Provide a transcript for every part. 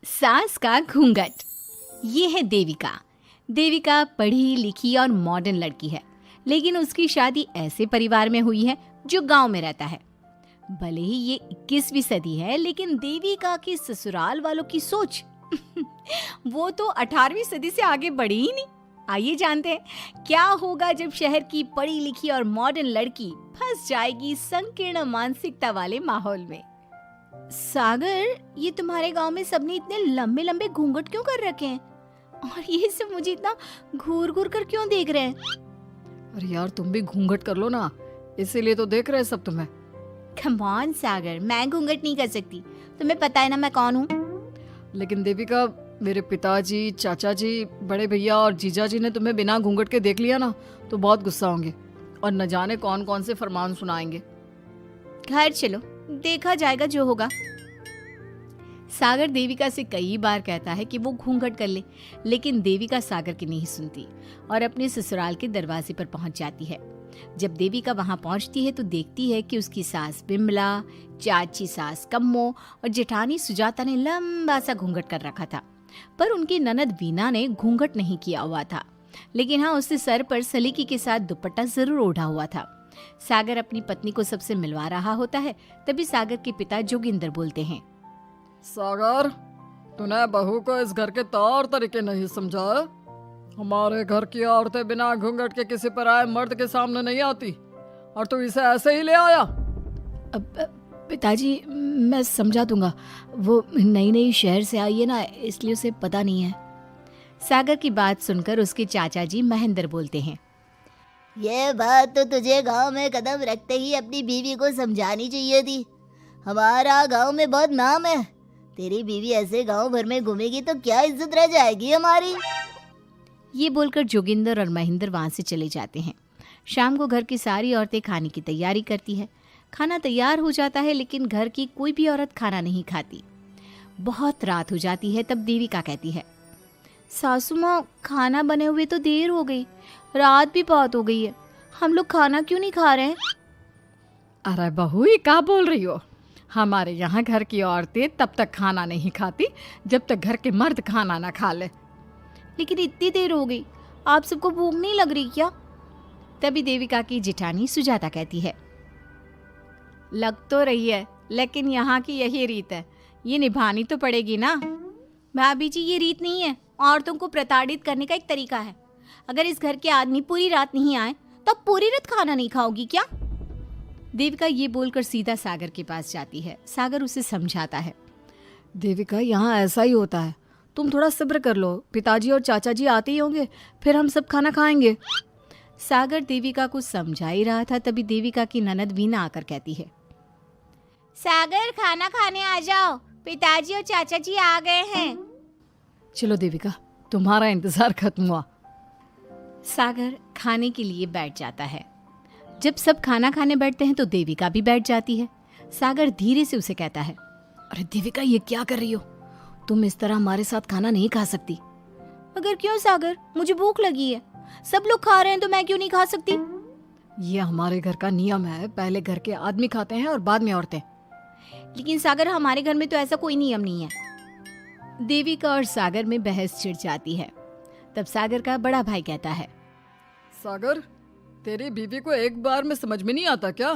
सास का घूंघट। ये है देविका। देविका पढ़ी लिखी और मॉडर्न लड़की है, लेकिन उसकी शादी ऐसे परिवार में हुई है जो गांव में रहता है। भले ही ये 21वीं सदी है, लेकिन देविका की ससुराल वालों की सोच वो तो 18वीं सदी से आगे बढ़ी ही नहीं। आइए जानते हैं क्या होगा जब शहर की पढ़ी लिखी और मॉडर्न लड़की फंस जाएगी संकीर्ण मानसिकता वाले माहौल में। सागर, ये तुम्हारे गांव में सबने इतने लंबे लंबे घूंघट क्यों कर रखे हैं? और ये सब मुझे इतना घूर घूर कर क्यों देख रहे हैं? अरे यार, तुम भी घूंघट कर लो ना, इसीलिए तो देख रहे हैं सब तुम्हें। कम ऑन सागर, मैं घूंघट नहीं कर सकती। तुम्हें पता है ना मैं कौन हूँ। लेकिन देविका, मेरे पिताजी, चाचा जी, बड़े भैया और जीजा जी ने तुम्हें बिना घूंघट के देख लिया ना तो बहुत गुस्सा होंगे और न जाने कौन कौन से फरमान सुनाएंगे। घर चलो, देखा जाएगा जो होगा। सागर देविका से कई बार कहता है कि वो घूंघट कर ले, लेकिन देविका सागर की नहीं सुनती और अपने ससुराल के दरवाजे पर पहुंच जाती है। जब देविका वहां पहुंचती है तो देखती है कि उसकी सास बिमला, चाची सास कम्मो और जेठानी सुजाता ने लंबा सा घूंघट कर रखा था, पर उनकी ननद वीना ने घूंघट नहीं किया हुआ था। लेकिन हाँ, उसने सर पर सलीकी के साथ दुपट्टा जरूर ओढ़ा हुआ था। सागर अपनी पत्नी को सबसे मिलवा रहा होता है, तभी सागर के पिता जोगिंदर बोलते हैं, सागर, तूने बहू को इस घर के तौर तरीके नहीं समझा। हमारे घर की औरतें बिना घूंघट के किसी पर आए मर्द के सामने नहीं आती और तू इसे ऐसे ही ले आया। पिताजी, मैं समझा दूंगा। वो नई नई शहर से आई है ना, इसलिए उसे पता नहीं है। सागर की बात सुनकर उसके चाचा जी महेंद्र बोलते हैं, ये बात तो तुझे गांव में कदम रखते ही अपनी बीवी को समझानी चाहिए थी। हमारा गांव में बहुत नाम है। तेरी बीवी ऐसे गांव भर में घूमेगी तो क्या इज्जत रह जाएगी हमारी। ये बोलकर जोगिंदर और महेंद्र वहां से चले जाते हैं। शाम को घर की सारी औरतें खाने की तैयारी करती है। खाना तैयार हो जाता है, लेकिन घर की कोई भी औरत खाना नहीं खाती। बहुत रात हो जाती है, तब देविका कहती है, सासू माँ, खाना बने हुए तो देर हो गई, रात भी बहुत हो गई है, हम लोग खाना क्यों नहीं खा रहे हैं? अरे बहू, ये क्या बोल रही हो? हमारे यहाँ घर की औरतें तब तक खाना नहीं खाती जब तक घर के मर्द खाना ना खा ले। लेकिन इतनी देर हो गई, आप सबको भूख नहीं लग रही क्या? तभी देविका की जेठानी सुजाता कहती है, लग तो रही है, लेकिन यहाँ की यही रीत है, ये निभानी तो पड़ेगी ना। भाभी जी, ये रीत नहीं है, औरतों को प्रताड़ित करने का एक तरीका है। अगर इस घर के आदमी पूरी रात नहीं आए तो पूरी रात खाना नहीं खाओगी क्या? देविका ये बोलकर सीधा सागर के पास जाती है। सागर उसे समझाता है, देविका, यहाँ ऐसा ही होता है, तुम थोड़ा सब्र कर लो, पिताजी और चाचा जी आते ही होंगे, फिर हम सब खाना खाएंगे। सागर देविका को समझा ही रहा था, तभी देविका की ननद वीना आकर कहती है, सागर, खाना खाने आ जाओ, पिताजी और चाचा जी आ गए हैं। चलो देविका, तुम्हारा इंतजार खत्म हुआ। सागर खाने के लिए बैठ जाता है। जब सब खाना खाने बैठते हैं तो देविका भी बैठ जाती है। सागर धीरे से उसे कहता है, अरे देविका, ये क्या कर रही हो? तुम इस तरह हमारे साथ खाना नहीं खा सकती। मगर क्यों सागर, मुझे भूख लगी है, सब लोग खा रहे हैं तो मैं क्यों नहीं खा सकती? ये हमारे घर का नियम है, पहले घर के आदमी खाते हैं और बाद में औरतें। लेकिन सागर, हमारे घर में तो ऐसा कोई नियम नहीं है। देविका और सागर में बहस छिड़ जाती है। तब सागर का बड़ा भाई कहता है, सागर, तेरी बीवी को एक बार में समझ में नहीं आता क्या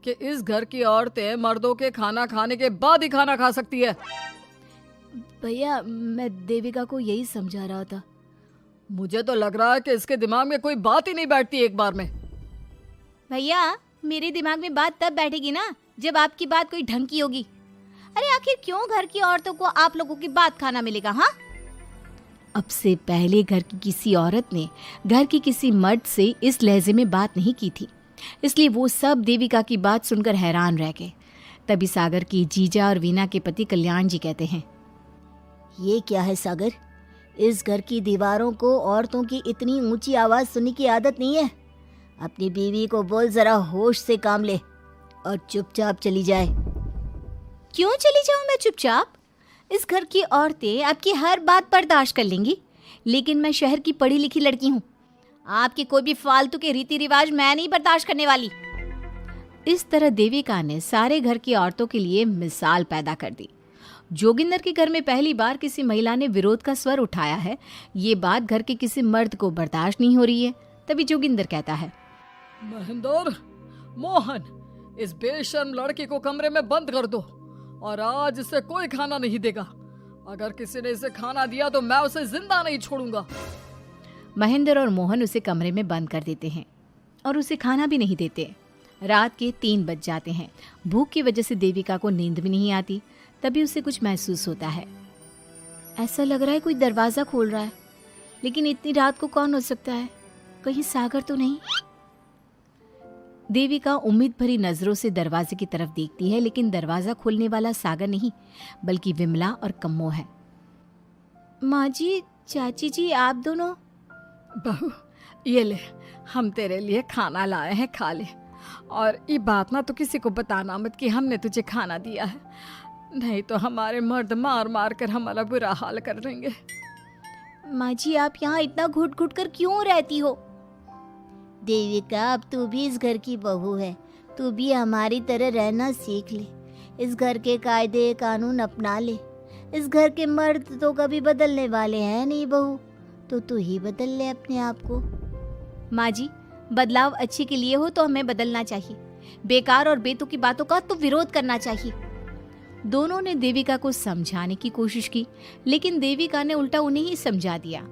कि इस घर की औरतें मर्दों के खाना खाने के बाद ही खाना खा सकती है? भैया, मैं देविका को यही समझा रहा था। मुझे तो लग रहा है कि इसके दिमाग में कोई बात ही नहीं बैठती एक बार में। भैया, मेरे दिमाग में बात तब बैठेगी ना जब आपकी बात कोई ढंग की होगी। अरे आखिर क्यों घर की औरतों को आप लोगों की बात खाना मिलेगा? हाँ, अब से पहले घर की किसी औरत ने घर की किसी मर्द से इस लहजे में बात नहीं की थी, इसलिए वो सब देविका की बात सुनकर हैरान रह गए। तभी सागर की जीजा और वीना के पति कल्याण जी कहते हैं, ये क्या है सागर, इस घर की दीवारों को औरतों की इतनी ऊंची आवाज सुनने की आदत नहीं है। अपनी बीवी को बोल जरा होश से काम ले और चुपचाप चली जाए। क्यों चली जाऊं मैं चुपचाप? इस घर की औरतें आपकी हर बात बर्दाश्त कर लेंगी, लेकिन मैं शहर की पढ़ी लिखी लड़की हूँ। आपके कोई भी फालतू के रीति रिवाज मैं नहीं बर्दाश्त करने वाली। इस तरह देविका ने सारे घर की औरतों के लिए मिसाल पैदा कर दी जोगिंदर के घर में पहली बार किसी महिला ने विरोध का स्वर उठाया है, ये बात घर के किसी मर्द को बर्दाश्त नहीं हो रही है। तभी जोगिंदर कहता है, महेंद्र, मोहन, इस बेशर्म लड़की को कमरे में बंद कर दो और आज इसे कोई खाना नहीं देगा। अगर किसी ने इसे खाना दिया तो मैं उसे जिंदा नहीं छोड़ूंगा। महेंद्र और मोहन उसे कमरे में बंद कर देते हैं और उसे खाना भी नहीं देते। रात के 3 बज जाते हैं। भूख की वजह से देविका को नींद भी नहीं आती। तभी उसे कुछ महसूस होता है। ऐसा लग रहा है कोई दरवाजा खोल रहा है, लेकिन इतनी रात को कौन हो सकता है? कहीं सागर तो नहीं? देविका उम्मीद भरी नजरों से दरवाजे की तरफ देखती है, लेकिन दरवाजा खोलने वाला सागर नहीं बल्कि विमला और कम्मो है। माँ जी, चाची जी, आप दोनों? बहू, ये ले, हम तेरे लिए खाना लाए हैं, खा ले। और ये बात ना तो किसी को बताना मत कि हमने तुझे खाना दिया है, नहीं तो हमारे मर्द मार मार कर हमारा बुरा हाल कर देंगे। माँ जी, आप यहाँ इतना घुट घुट कर क्यों रहती हो? देविका, अब तू भी इस घर की बहू है, तू भी हमारी तरह रहना सीख ले। इस घर के कायदे कानून अपना ले। इस घर के मर्द तो कभी बदलने वाले हैं नहीं बहू, तो तू ही बदल ले अपने आप को। माँ जी, बदलाव अच्छे के लिए हो तो हमें बदलना चाहिए, बेकार और बेतुकी बातों का तो विरोध करना चाहिए। दोनों ने देविका को समझाने की कोशिश की, लेकिन देविका ने उल्टा उन्हें ही समझा दिया।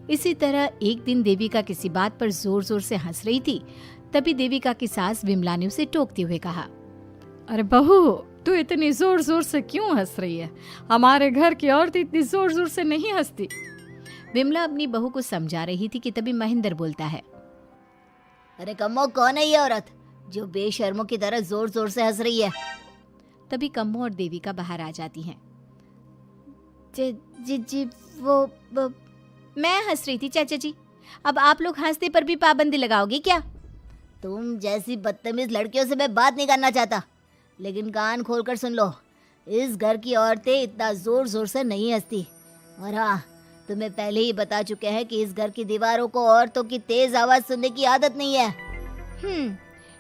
इसी तरह एक दिन देविका किसी बात पर जोर जोर से हंस रही थी। तभी देविका की सास विमला ने उसे टोकते हुए कहा, अरे बहू, तू इतनी जोर जोर से क्यों हंस रही है? हमारे घर की औरत इतनी जोर जोर से नहीं हंसती। विमला अपनी बहू को समझा रही थी कि तभी महेंद्र बोलता है, अरे कम्मो, कौन है ये औरत जो बेशर्मों की तरह जोर जोर से हंस रही है? तभी कम्मो और देविका बाहर आ जाती हैं। जी वो मैं हंस रही थी चाचा जी, अब आप लोग हंसने पर भी पाबंदी लगाओगे क्या? तुम जैसी बदतमीज लड़कियों से मैं बात नहीं करना चाहता, लेकिन कान खोलकर सुन लो, इस घर की औरतें इतना जोर जोर से नहीं हंसती। और हाँ, तुम्हें पहले ही बता चुके हैं कि इस घर की दीवारों को औरतों की तेज आवाज सुनने की आदत नहीं है।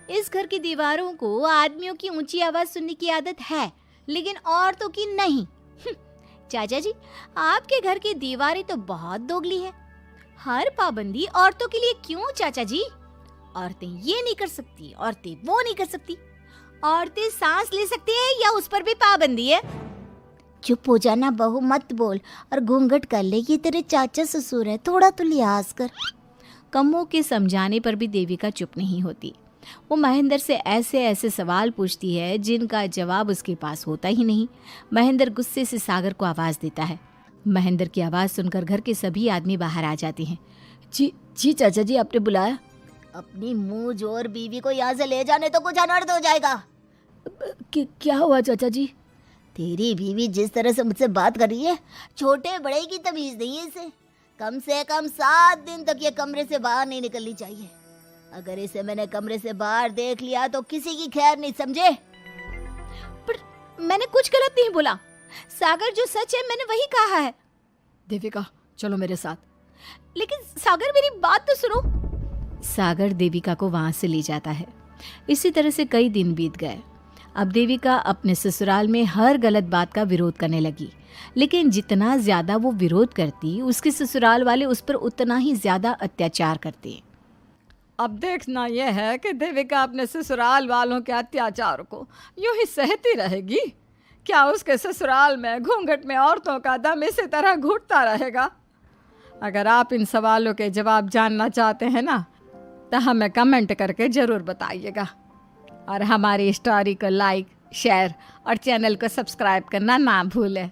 इस घर की दीवारों को आदमियों की ऊंची आवाज सुनने की आदत है, लेकिन औरतों की नहीं। चाचा जी, आपके घर की दीवारें तो बहुत दोगली है। हर पाबंदी औरतों के लिए क्यों चाचा जी? औरतें ये नहीं कर सकती, औरतें वो नहीं कर सकती। औरतें सांस ले सकती है या उस पर भी पाबंदी है? चुप हो जाना बहू, मत बोल और घूंघट कर ले। ये तेरे चाचा ससुर है, थोड़ा तो लिहाज कर। कम्मो के समझाने पर भी देविका चुप नहीं होती। वो महेंद्र से ऐसे ऐसे सवाल पूछती है जिनका जवाब उसके पास होता ही नहीं। महेंद्र गुस्से से सागर को आवाज देता है। महेंद्र की आवाज सुनकर घर के सभी आदमी बाहर आ जाते हैं। जी चाचा जी, आपने बुलाया? अपनी मुंह जोर बीवी को यहाँ से ले जाने तो कुछ अनर्थ हो जाएगा। क्या हुआ चाचा जी? तेरी बीवी जिस तरह से मुझसे बात कर रही है, छोटे बड़े की तमीज नहीं है इसे। कम से कम 7 दिन तक ये कमरे से बाहर नहीं निकलनी चाहिए। अगर इसे मैंने कमरे से बाहर देख लिया तो किसी की खैर नहीं, समझे? पर मैंने कुछ गलत नहीं बोला। सागर, जो सच है मैंने वही कहा है। देविका, चलो मेरे साथ। लेकिन सागर, मेरी बात तो सुनो। सागर देविका को वहां से ले जाता है। इसी तरह से कई दिन बीत गए। अब देविका अपने ससुराल में हर गलत बात का विरोध करने लगी, लेकिन जितना ज्यादा वो विरोध करती, उसके ससुराल वाले उस पर उतना ही ज्यादा अत्याचार करते। अब देखना यह है कि देविका अपने ससुराल वालों के अत्याचार को यूं ही सहती रहेगी। क्या उसके ससुराल में घूंघट में औरतों का दम इसी तरह घुटता रहेगा? अगर आप इन सवालों के जवाब जानना चाहते हैं ना, तो हमें कमेंट करके ज़रूर बताइएगा। और हमारी स्टोरी को लाइक, शेयर और चैनल को सब्सक्राइब करना ना भूलें।